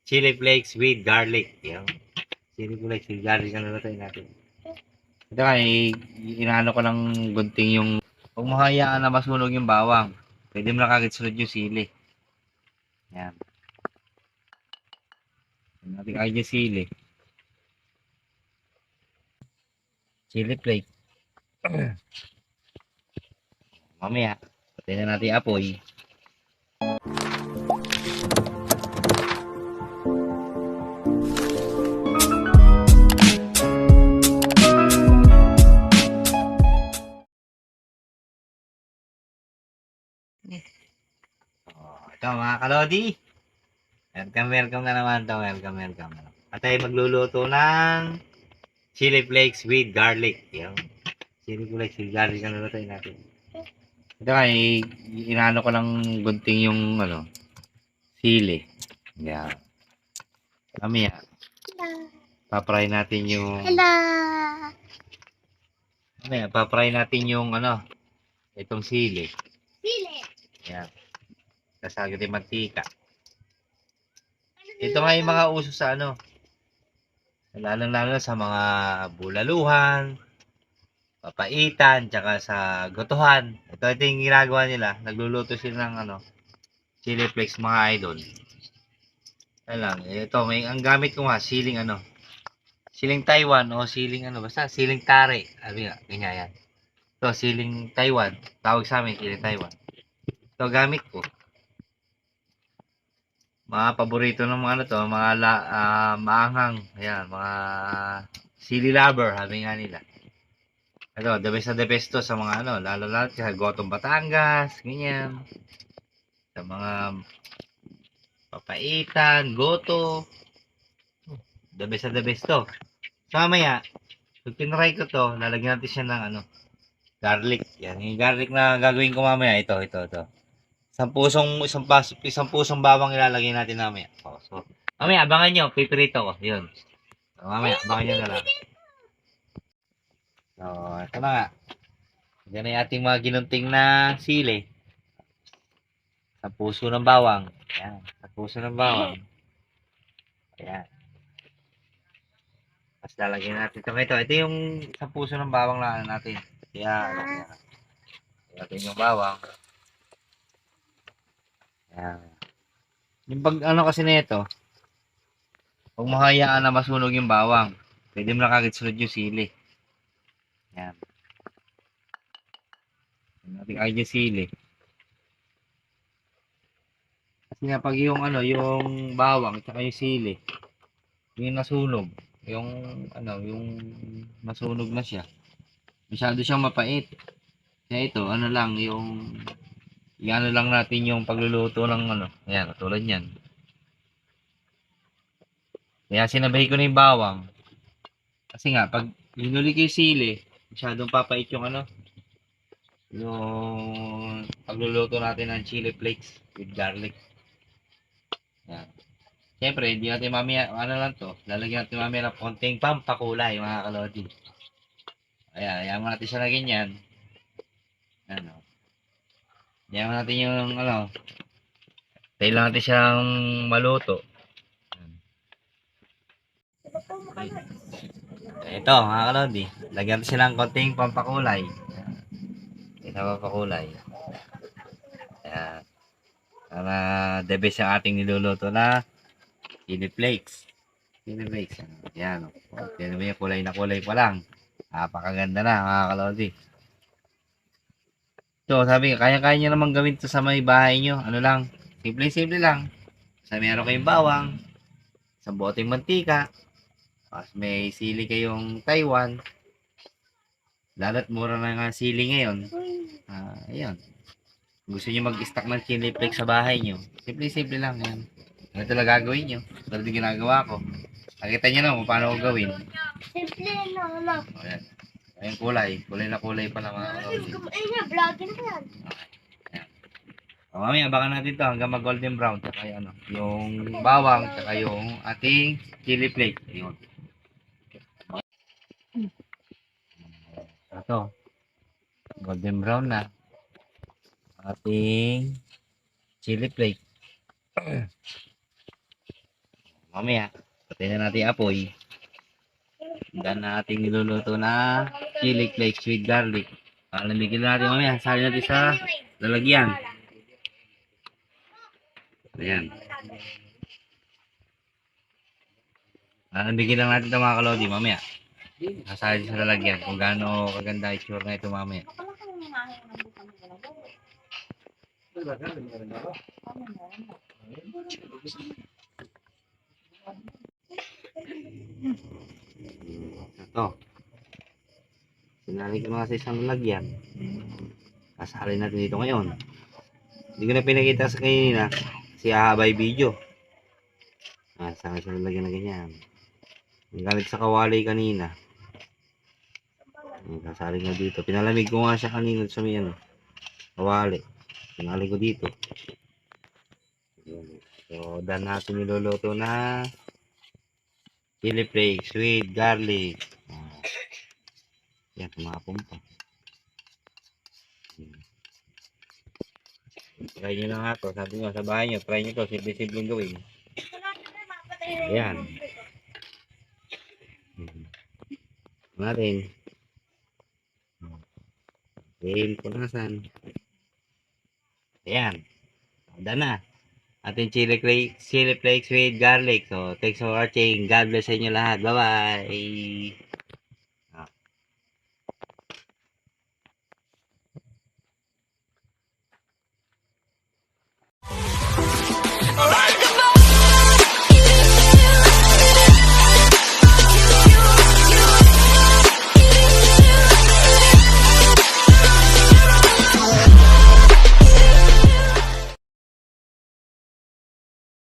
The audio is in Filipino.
chili flakes with garlic. Yan. Chili flakes with garlic ang lulutuin natin. Ito nga, inaano ko ng gunting yung huwag mo hayaan na masunog yung bawang. Pwede mo na kagad sunod yung sili. Yan. Natin kagad yung sili. Chili flake. Mamaya, patayin na natin yung apoy. Ito mga kalodi. Welcome na naman to. Welcome. At tayo magluluto ng chili flakes with garlic. Yan. Chili flakes with garlic ang lulutuin natin. Ito nga, inaano ko ng gunting yung sili. Yan. Mamaya, papry natin yung mamaya, papry natin yung itong sili. Yan. Kasagad yung mantika. Ito nga yung mga uso sa lalo sa mga bulaluhan, papaitan, tsaka sa gotohan. Ito yung ginagawa nila. Nagluluto sila ng chili flakes mga idol. Lang. Ito, ang gamit ko nga, siling Taiwan o basta siling tare. Sabi nga, ganyan yan. Ito, siling Taiwan. Tawag sa amin, siling Taiwan. Ito, gamit ko. Mga paborito ng mga mga maanghang. Ayan, mga sili lover, sabi nga nila. Ito, the best to sa mga lalo sa Gotong Batangas, ganyan. Sa mga papaitan, goto. The best to. So, mamaya, pag tinry ko to, lalagyan natin siya ng garlic. Yan, yung garlic na gagawin ko mamaya, ito. Isang pusong bawang ilalagay natin mamaya. So, mamaya, abangan nyo, pipirito ko. Yun. So, mamaya, abangan nyo na lang. So, ito na nga. Yan na yung ating mga ginunting na sili. Sa puso ng bawang. Ayan. Sa puso ng bawang. Ayan. Tapos lalagyan natin ito. Ito yung sa puso ng bawang na natin. Ayan. Lalagyan yung bawang. Ayan. Yung pag kasi nito, huwag mo hayaan na masunog yung bawang. Pwede mo na kagad sunod yung sili. Ayan. Natin kagad yung sili. Kasi nga pag yung yung bawang at yung sili, yung nasunog, yung masunog na siya. Masyado siyang mapait. Kaya ito, yung lang natin yung pagluluto ng ayan, tulad yan. Kaya sinabay ko na yung bawang. Kasi nga, pag linuli ko yung sili, masyadong papait yung yung pagluluto natin ng chili flakes with garlic. Yan. Siyempre, hindi natin mamaya, lang to, lalagyan natin mamaya ng konting pampakulay, mga kalodi. Ayan, ayaw natin siya na ganyan. Ayaw natin yung tayo lang natin siyang maluto. Ito, mga kalodi, lagyan natin siya ng konting pampakulay. Pampakulay. Ayan. Para the best ang ating niluluto na chili flakes. Chili flakes. Ayan. Yan naman yung kulay na kulay pa lang. Napakaganda na mga kalodi. So sabi nga, kaya-kaya nyo naman gawin to sa may bahay nyo. Lang, simple-simple lang. Sa meron kayong bawang, sa boteng mantika, tapos may sili kayong Taiwan. Lalo't mura na nga sili ngayon. Ayan. Gusto nyo mag-stock ng chili flakes sa bahay nyo. Simple-simple lang yan. Ano talaga gagawin nyo? Tulad yung ginagawa ko. Nakita nyo na kung paano ko gawin. Simple naman. Ayan. Ayan kulay. Kulay na kulay pa lang mga kalodi. Vlogging ka yan. Ayan. O, mamaya abangan natin to hanggang mag golden brown. Tsaka yung bawang. Tsaka yung ating chili flake. Ayun. Ito. Golden brown na. Ating chili flake. Mamaya, patay na natin yung apoy. Dan na ating niluluto na chili flakes with garlic. Palamigin natin mamaya. Sali natin sa lalagyan. Ayan. Palamigin lang natin ito mga kalodi mamaya. Sasali sa lalagyan kung gaano kaganda itsura na ito mamaya. Ito. Sinali ko na sa isang lalagyan. Sasali natin dito ngayon. Hindi ko na pinakita sa kanina. Kasi hahabay video. Sasali sa lalagyan na ganyan. Ang gamit sa kawali kanina. Sasali ko dito. Pinalamig ko nga siya kanina sa may ano. Kawali. Sinali ko dito. So, dan natin niluluto na chili flakes with garlic. Yan, tumapong pa. Try nyo na nga to. Sabi nyo sa bahay nyo, try nyo to. Simple-simple gawin. Ayan. Natin. Ayan, punasan. Ayan. Dan na. Ating chili flakes with garlic. So, thanks for watching. God bless sa inyo lahat. Bye-bye.